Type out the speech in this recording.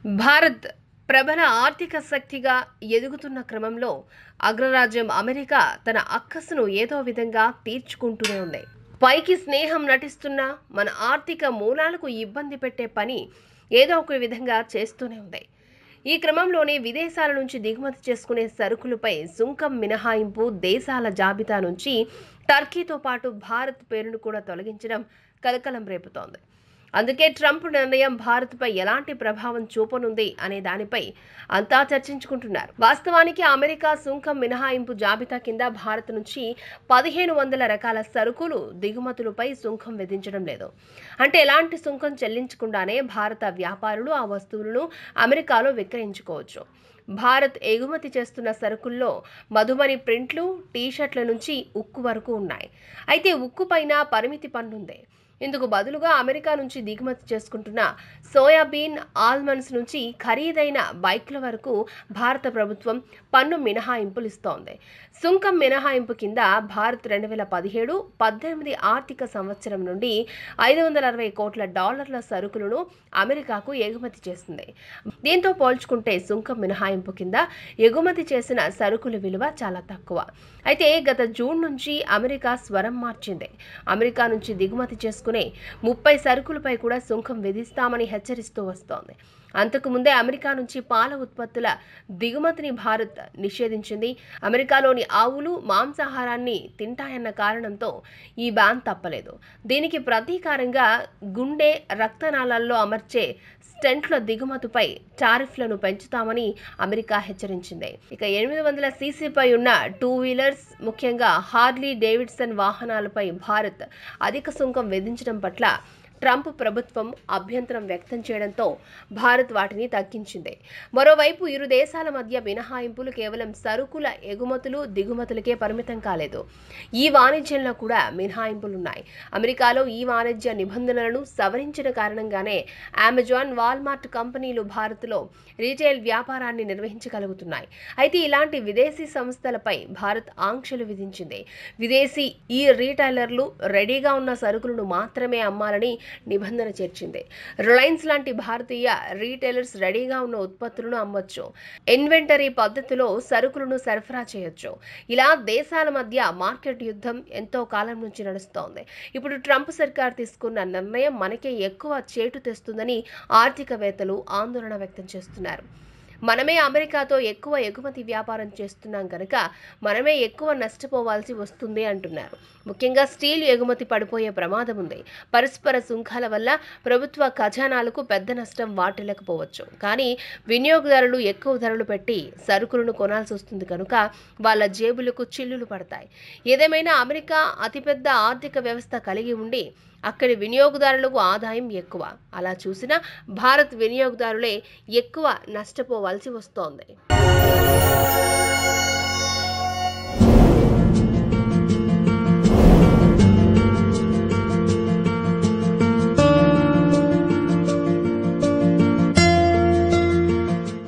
భారత్ ప్రబల ఆర్థిక శక్తిగా ఎదుగుతున్న క్రమంలో అగ్రరాజ్యం అమెరికా తన అక్కసును ఏదో విధంగా తీర్చుకుంటూనే ఉంది. పైకి స్నేహం నటిస్తున్న మన ఆర్థిక మూలాలకు ఇబ్బంది పెట్టే పని ఏదో ఒక విధంగా చేస్తూనే ఉంది. ఈ క్రమంలోనే విదేశాల నుంచి దిగుమతి చేసుకునే సరుకులపై సుంకం మినహాయింపు దేశాల జాబితా నుంచి టర్కీతో పాటు భారత్ పేరును కూడా తొలగించడం కలకలం రేపుతోంది. అందుకే ట్రంప్ నిర్ణయం భారత్పై ఎలాంటి ప్రభావం చూపనుంది అనే దానిపై అంతా చర్చించుకుంటున్నారు. వాస్తవానికి అమెరికా సుంకం మినహాయింపు జాబితా కింద భారత్ నుంచి 1500 రకాల సరుకులు దిగుమతులపై సుంకం విధించడం లేదు. అంటే ఎలాంటి సుంకం చెల్లించకుండానే భారత వ్యాపారులు ఆ వస్తువులను అమెరికాలో విక్రయించుకోవచ్చు. భారత్ ఎగుమతి చేస్తున్న సరుకుల్లో మధుబని ప్రింట్లు, టీషర్ట్ల నుంచి ఉక్కు వరకు ఉన్నాయి. అయితే ఉక్కు పైన పరిమితి పన్నుంది. ఇందుకు బదులుగా అమెరికా నుంచి దిగుమతి చేసుకుంటున్న సోయాబీన్, ఆల్మండ్స్ నుంచి ఖరీదైన బైక్ల వరకు భారత ప్రభుత్వం పన్ను మినహాయింపులు ఇస్తోంది. సుంకం మినహాయింపు కింద భారత్ 2017-18 ఆర్థిక సంవత్సరం నుండి $560 కోట్ల సరుకులను అమెరికాకు ఎగుమతి చేసింది. దీంతో పోల్చుకుంటే సుంకం మినహాయింపు కింద ఎగుమతి చేసిన సరుకుల విలువ చాలా తక్కువ. అయితే గత జూన్ నుంచి అమెరికా స్వరం మార్చింది. అమెరికా నుంచి దిగుమతి చేసుకునే 30 సరుకులపై కూడా సుంకం విధిస్తామని హెచ్చరిస్తూ వస్తోంది. అంతకుముందే అమెరికా నుంచి పాల ఉత్పత్తుల దిగుమతిని భారత్ నిషేధించింది. అమెరికాలోని ఆవులు మాంసాహారాన్ని తింటాయన్న కారణంతో ఈ బ్యాన్ తప్పలేదు. దీనికి ప్రతీకారంగా గుండె, రక్తనాళాల్లో అమర్చే స్టెంట్ల దిగుమతిపై టారిఫ్లను పెంచుతామని అమెరికా హెచ్చరించింది. ఇక 800 సీసీపై ఉన్న 2 వీలర్స్, ముఖ్యంగా హార్లీ డేవిడ్సన్ వాహనాలపై భారత్ అధిక సుంకం విధించడం పట్ల ట్రంప్ ప్రభుత్వం అభ్యంతరం వ్యక్తం చేయడంతో భారత్ వాటిని తగ్గించింది. మరోవైపు ఇరు దేశాల మధ్య మినహాయింపులు కేవలం సరుకుల ఎగుమతులు, దిగుమతులకే పరిమితం కాలేదు. ఈ వాణిజ్యంలో కూడా మినహాయింపులున్నాయి. అమెరికాలో ఈ వాణిజ్య నిబంధనలను సవరించిన కారణంగానే అమెజాన్, వాల్మార్ట్ కంపెనీలు భారత్లో రీటైల్ వ్యాపారాన్ని నిర్వహించగలుగుతున్నాయి. అయితే ఇలాంటి విదేశీ సంస్థలపై భారత్ ఆంక్షలు విధించింది. విదేశీ ఈ రీటైలర్లు రెడీగా ఉన్న సరుకులను మాత్రమే అమ్మాలని నిబంధన చేర్చింది. రిలయన్స్ లాంటి భారతీయ రీటైలర్స్ రెడీగా ఉన్న ఉత్పత్తులను అమ్మొచ్చు. ఇన్వెంటరీ పద్ధతిలో సరుకులను సరఫరా చేయొచ్చు. ఇలా దేశాల మధ్య మార్కెట్ యుద్ధం ఎంతో కాలం నుంచి నడుస్తోంది. ఇప్పుడు ట్రంప్ సర్కార్ తీసుకున్న నిర్ణయం మనకే ఎక్కువ చేటు తెస్తుందని ఆర్థికవేత్తలు ఆందోళన వ్యక్తం చేస్తున్నారు. మనమే అమెరికాతో ఎక్కువ ఎగుమతి వ్యాపారం చేస్తున్నాం కనుక మనమే ఎక్కువ నష్టపోవాల్సి వస్తుంది అంటున్నారు. ముఖ్యంగా స్టీల్ ఎగుమతి పడిపోయే ప్రమాదం ఉంది. పరస్పర సుంకాల వల్ల ప్రభుత్వ ఖజానాలకు పెద్ద నష్టం వాటిల్లకపోవచ్చు. కానీ వినియోగదారులు ఎక్కువ ధరలు పెట్టి సరుకులను కొనాల్సి వస్తుంది కనుక వాళ్ళ జేబులకు చిల్లులు పడతాయి. ఏదేమైనా అమెరికా అతిపెద్ద ఆర్థిక వ్యవస్థ కలిగి ఉండి అక్కడి వినియోగదారులకు ఆదాయం ఎక్కువ. అలా చూసినా భారత్ వినియోగదారులే ఎక్కువ నష్టపోవాల్సి వస్తోంది.